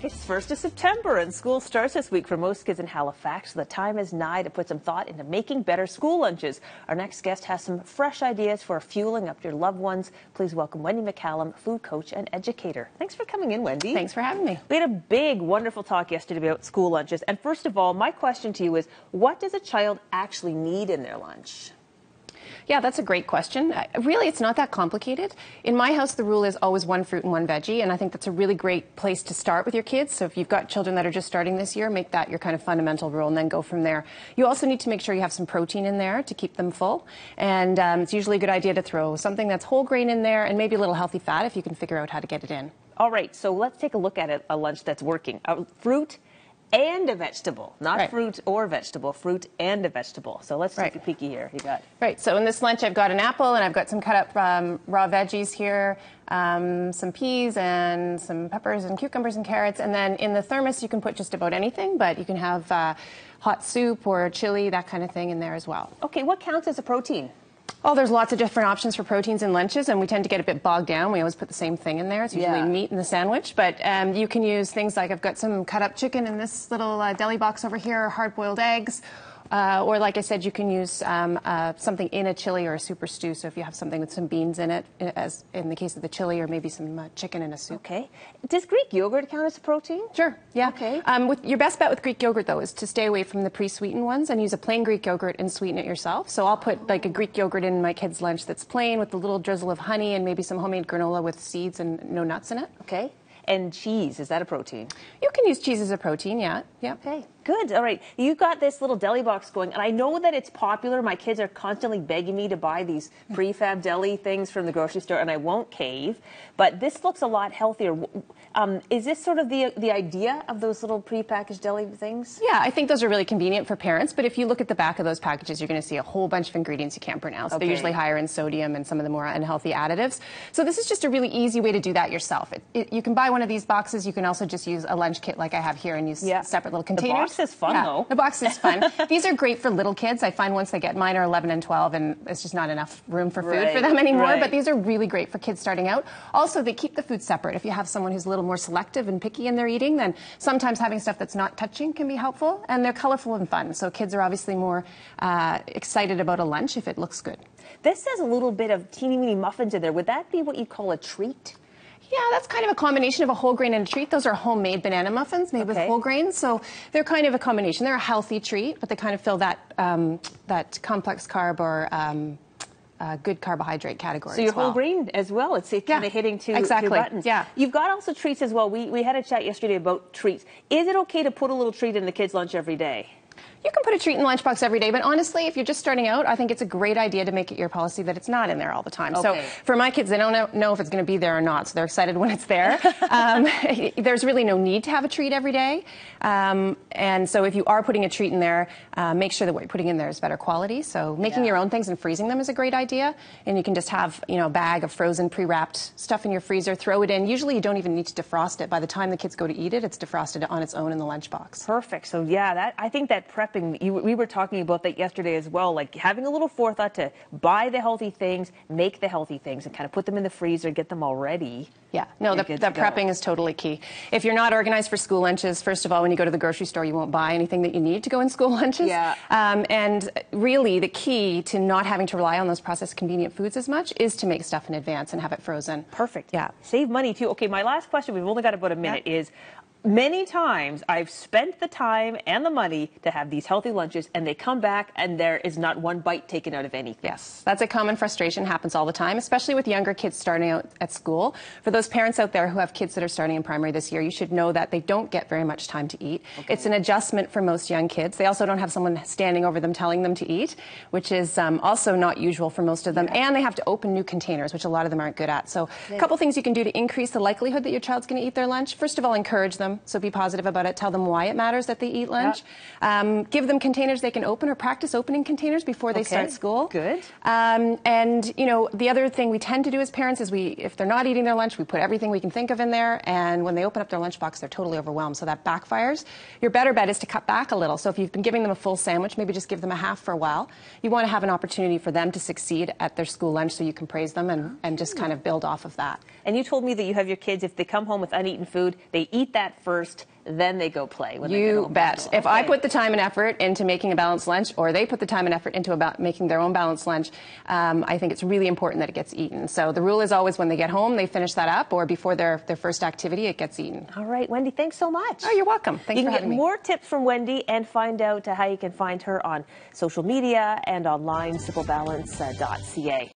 It's 1st of September and school starts this week for most kids in Halifax. The time is nigh to put some thought into making better school lunches. Our next guest has some fresh ideas for fueling up your loved ones. Please welcome Wendy McCallum, food coach and educator. Thanks for coming in, Wendy. Thanks for having me. We had a big, wonderful talk yesterday about school lunches. And first of all, my question to you is, what does a child actually need in their lunch? Yeah, that's a great question. Really, it's not that complicated. In my house, the rule is always one fruit and one veggie, and I think that's a really great place to start with your kids. So if you've got children that are just starting this year, make that your kind of fundamental rule and then go from there. You also need to make sure you have some protein in there to keep them full, and it's usually a good idea to throw something that's whole grain in there and maybe a little healthy fat if you can figure out how to get it in. All right, so let's take a look at a lunch that's working. Fruit and a vegetable, not right. Fruit or vegetable, fruit and a vegetable. So let's take a peeky here. You got right. So in this lunch, I've got an apple and I've got some cut up raw veggies here, some peas and some peppers and cucumbers and carrots. And then in the thermos, you can put just about anything, but you can have hot soup or chili, that kind of thing in there as well. Okay, what counts as a protein? Oh, there's lots of different options for proteins in lunches, and we tend to get a bit bogged down. We always put the same thing in there. It's usually meat in the sandwich, but you can use things like I've got some cut up chicken in this little deli box over here, hard-boiled eggs, or like I said, you can use something in a chili or a soup or stew. So if you have something with some beans in it, as in the case of the chili, or maybe some chicken in a soup. Okay. Does Greek yogurt count as a protein? Sure. Yeah. Okay. Your best bet with Greek yogurt, though, is to stay away from the pre-sweetened ones and use a plain Greek yogurt and sweeten it yourself. So I'll put like a Greek yogurt in my kids' lunch that's plain with a little drizzle of honey and maybe some homemade granola with seeds and no nuts in it. Okay. And cheese, is that a protein? You can use cheese as a protein, yeah. Okay, good. All right. You got this little deli box going, and I know that it's popular. My kids are constantly begging me to buy these prefab deli things from the grocery store, and I won't cave. But this looks a lot healthier. Is this sort of the idea of those little prepackaged deli things? Yeah, I think those are really convenient for parents, but if you look at the back of those packages, you're going to see a whole bunch of ingredients you can't pronounce. Okay. They're usually higher in sodium and some of the more unhealthy additives. So this is just a really easy way to do that yourself. You can buy one of these boxes. You can also just use a lunch kit like I have here and use separate little containers. The box is fun, though. The box is fun. These are great for little kids. I find once they get, mine are 11 and 12, and it's just not enough room for food for them anymore, but these are really great for kids starting out. Also, they keep the food separate. If you have someone who's a little more selective and picky in their eating, then sometimes having stuff that's not touching can be helpful, and they're colorful and fun. So kids are obviously more excited about a lunch if it looks good. This has a little bit of teeny-weeny muffins in there. Would that be what you call a treat? Yeah, that's kind of a combination of a whole grain and a treat. Those are homemade banana muffins made with whole grains, so they're kind of a combination. They're a healthy treat, but they kind of fill that that complex carb or good carbohydrate category. So your whole grain as well. It's kind of hitting two buttons. Yeah. You've got also treats as well. We had a chat yesterday about treats. Is it okay to put a little treat in the kids' lunch every day? You can put a treat in the lunchbox every day, but honestly, if you're just starting out, I think it's a great idea to make it your policy that it's not in there all the time. So for my kids, they don't know if it's going to be there or not, so they're excited when it's there. There's really no need to have a treat every day. And so if you are putting a treat in there, make sure that what you're putting in there is better quality. So making your own things and freezing them is a great idea. And you can just have, a bag of frozen, pre-wrapped stuff in your freezer, throw it in. Usually you don't even need to defrost it. By the time the kids go to eat it, it's defrosted on its own in the lunchbox. Perfect. So yeah, I think that prepping, we were talking about that yesterday as well, like having a little forethought to buy the healthy things, make the healthy things, and kind of put them in the freezer, get them all ready. Yeah, no, the prepping is totally key. If you're not organized for school lunches, first of all, when you go to the grocery store, you won't buy anything that you need to go in school lunches. Yeah. And really, the key to not having to rely on those processed convenient foods as much is to make stuff in advance and have it frozen. Perfect. Yeah. Save money, too. Okay, my last question, we've only got about a minute, is many times I've spent the time and the money to have these healthy lunches, and they come back and there is not one bite taken out of anything. Yes, that's a common frustration, happens all the time, especially with younger kids starting out at school. For those parents out there who have kids that are starting in primary this year, you should know that they don't get very much time to eat. Okay. It's an adjustment for most young kids. They also don't have someone standing over them telling them to eat, which is also not usual for most of them. And they have to open new containers, which a lot of them aren't good at. So a couple things you can do to increase the likelihood that your child's going to eat their lunch. First of all, encourage them. So be positive about it. Tell them why it matters that they eat lunch. Give them containers they can open, or practice opening containers before they start school. Good. And, the other thing we tend to do as parents is if they're not eating their lunch, we put everything we can think of in there. And when they open up their lunchbox, they're totally overwhelmed. So that backfires. Your better bet is to cut back a little. So if you've been giving them a full sandwich, maybe just give them a half for a while. You want to have an opportunity for them to succeed at their school lunch so you can praise them and just kind of build off of that. And you told me that you have your kids, if they come home with uneaten food, they eat that first, then they go play. When they get You home bet. from school. If I put the time and effort into making a balanced lunch, or they put the time and effort into making their own balanced lunch, I think it's really important that it gets eaten. So the rule is always when they get home, they finish that up, or before their first activity, it gets eaten. All right, Wendy, thanks so much. Oh, you're welcome. Thanks for having me. You can get more tips from Wendy and find out how you can find her on social media and online, simplebalance.ca.